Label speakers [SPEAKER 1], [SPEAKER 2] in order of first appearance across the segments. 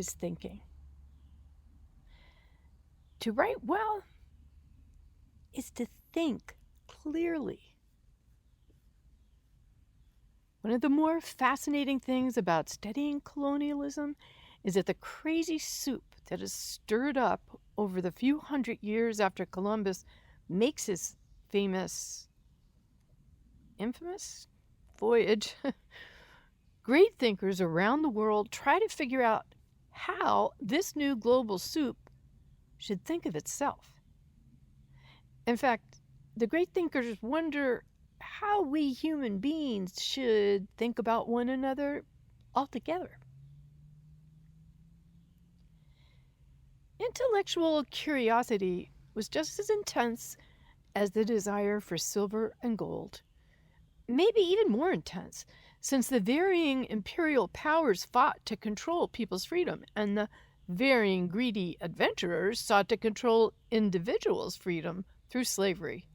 [SPEAKER 1] is thinking. To write well is to think clearly. One of the more fascinating things about studying colonialism is that the crazy soup that is stirred up over the few hundred years after Columbus makes his infamous voyage, great thinkers around the world try to figure out how this new global soup should think of itself. In fact, the great thinkers wonder how we human beings should think about one another altogether. Intellectual curiosity was just as intense as the desire for silver and gold, maybe even more intense, since the varying imperial powers fought to control people's freedom, and the varying greedy adventurers sought to control individuals' freedom through slavery.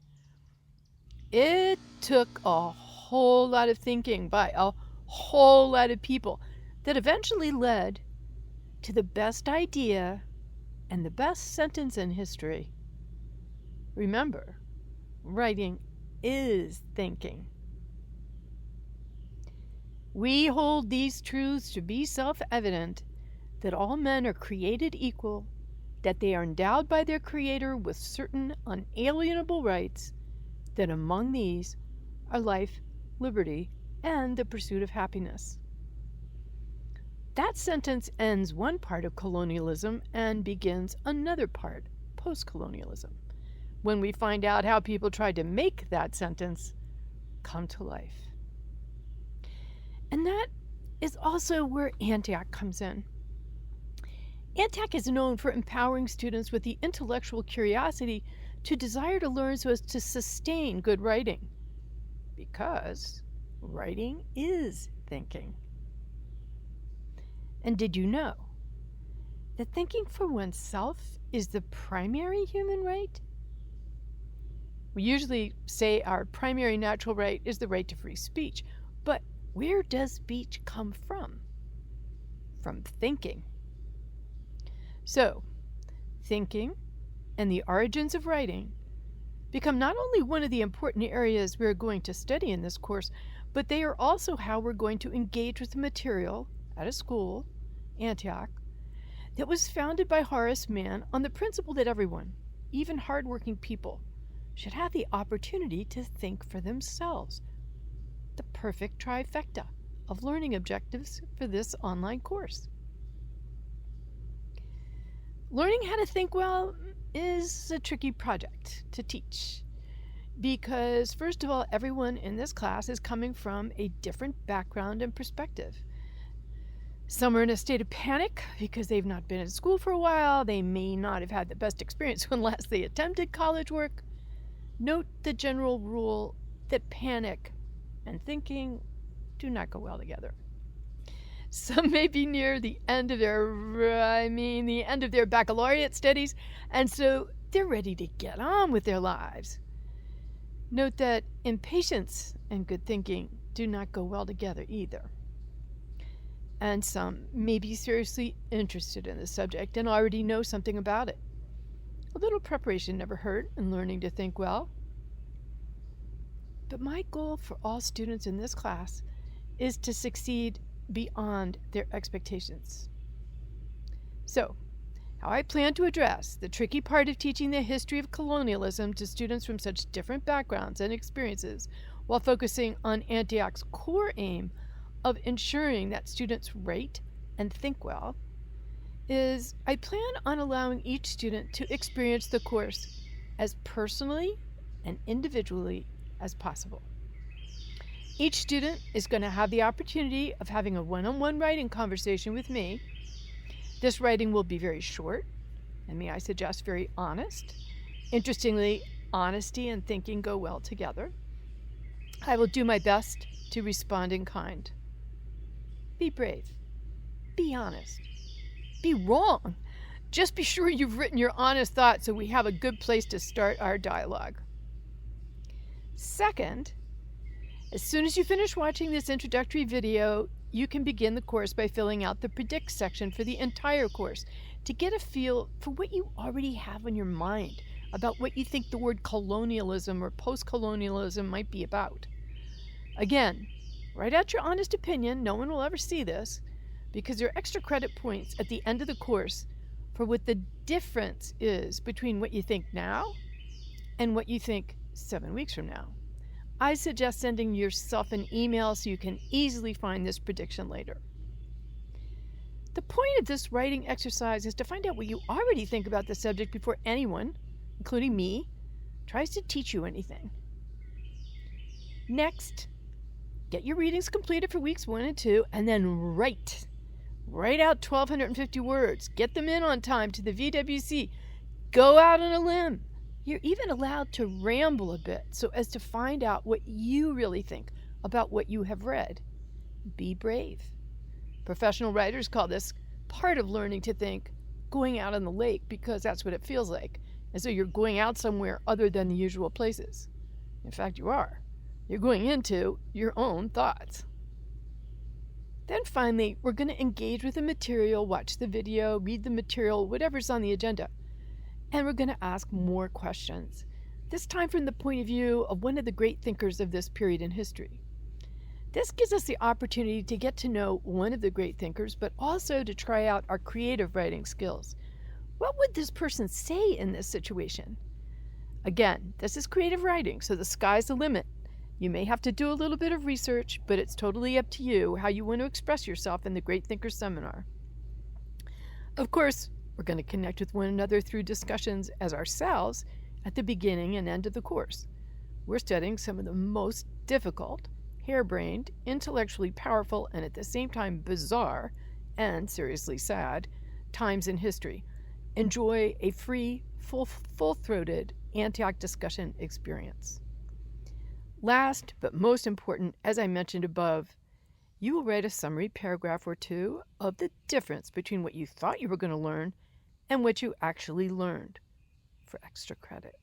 [SPEAKER 1] It took a whole lot of thinking by a whole lot of people that eventually led to the best idea and the best sentence in history. Remember, writing is thinking. We hold these truths to be self-evident, that all men are created equal, that they are endowed by their Creator with certain unalienable rights, that among these are life, liberty, and the pursuit of happiness. That sentence ends one part of colonialism and begins another part, post-colonialism, when we find out how people tried to make that sentence come to life. And that is also where Antioch comes in. Antioch is known for empowering students with the intellectual curiosity to desire to learn so as to sustain good writing, because writing is thinking. And did you know that thinking for oneself is the primary human right? We usually say our primary natural right is the right to free speech, but where does speech come from? From thinking. So, thinking and the origins of writing become not only one of the important areas we're going to study in this course, but they are also how we're going to engage with the material at a school, Antioch, that was founded by Horace Mann on the principle that everyone, even hardworking people, should have the opportunity to think for themselves. The perfect trifecta of learning objectives for this online course. Learning how to think well is a tricky project to teach because, first of all, everyone in this class is coming from a different background and perspective. Some are in a state of panic because they've not been in school for a while. They may not have had the best experience when last they attempted college work. Note the general rule that panic and thinking do not go well together. Some may be near the end of their baccalaureate studies, and so they're ready to get on with their lives. Note that impatience and good thinking do not go well together either. And some may be seriously interested in the subject and already know something about it. A little preparation never hurt in learning to think well. But my goal for all students in this class is to succeed beyond their expectations. So, how I plan to address the tricky part of teaching the history of colonialism to students from such different backgrounds and experiences, while focusing on Antioch's core aim of ensuring that students write and think well, is I plan on allowing each student to experience the course as personally and individually as possible. Each student is going to have the opportunity of having a one-on-one writing conversation with me. This writing will be very short, and may I suggest very honest. Interestingly, honesty and thinking go well together. I will do my best to respond in kind. Be brave. Be honest. Be wrong. Just be sure you've written your honest thoughts so we have a good place to start our dialogue. Second, as soon as you finish watching this introductory video, you can begin the course by filling out the predict section for the entire course to get a feel for what you already have in your mind about what you think the word colonialism or post-colonialism might be about. Again, write out your honest opinion. No one will ever see this because there are extra credit points at the end of the course for what the difference is between what you think now and what you think 7 weeks from now. I suggest sending yourself an email so you can easily find this prediction later. The point of this writing exercise is to find out what you already think about the subject before anyone, including me, tries to teach you anything. Next, get your readings completed for weeks 1 and 2, and then write. Write out 1,250 words. Get them in on time to the VWC. Go out on a limb. You're even allowed to ramble a bit so as to find out what you really think about what you have read. Be brave. Professional writers call this part of learning to think going out on the lake because that's what it feels like, as though you're going out somewhere other than the usual places. In fact, you are. You're going into your own thoughts. Then finally, we're going to engage with the material, watch the video, read the material, whatever's on the agenda. And we're going to ask more questions, this time from the point of view of one of the great thinkers of this period in history. This gives us the opportunity to get to know one of the great thinkers, but also to try out our creative writing skills. What would this person say in this situation? Again, this is creative writing, so the sky's the limit. You may have to do a little bit of research, but it's totally up to you how you want to express yourself in the Great Thinkers Seminar. Of course, we're going to connect with one another through discussions as ourselves at the beginning and end of the course. We're studying some of the most difficult, harebrained, intellectually powerful, and at the same time bizarre and seriously sad times in history. Enjoy a free, full-throated Antioch discussion experience. Last but most important, as I mentioned above, you will write a summary paragraph or two of the difference between what you thought you were going to learn and what you actually learned for extra credit.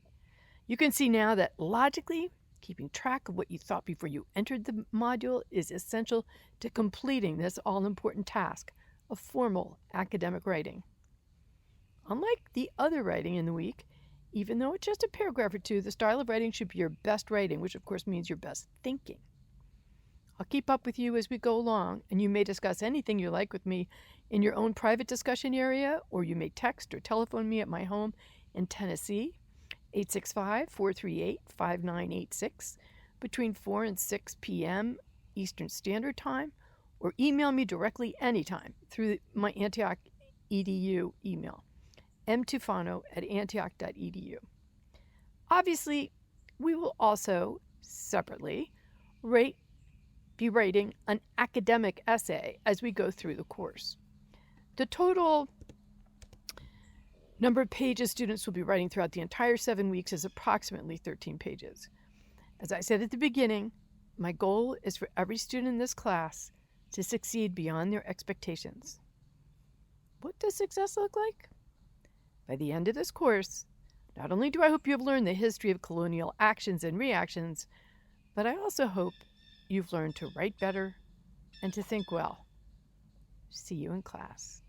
[SPEAKER 1] You can see now that logically, keeping track of what you thought before you entered the module is essential to completing this all-important task of formal academic writing. Unlike the other writing in the week, even though it's just a paragraph or two, the style of writing should be your best writing, which of course means your best thinking. I'll keep up with you as we go along, and you may discuss anything you like with me in your own private discussion area, or you may text or telephone me at my home in Tennessee, 865-438-5986, between 4 and 6 p.m. Eastern Standard Time, or email me directly anytime through my Antioch EDU email, mtufano@antioch.edu. Obviously, we will also separately be writing an academic essay as we go through the course. The total number of pages students will be writing throughout the entire 7 weeks is approximately 13 pages. As I said at the beginning, my goal is for every student in this class to succeed beyond their expectations. What does success look like? By the end of this course, not only do I hope you have learned the history of colonial actions and reactions, but I also hope you've learned to write better and to think well. See you in class.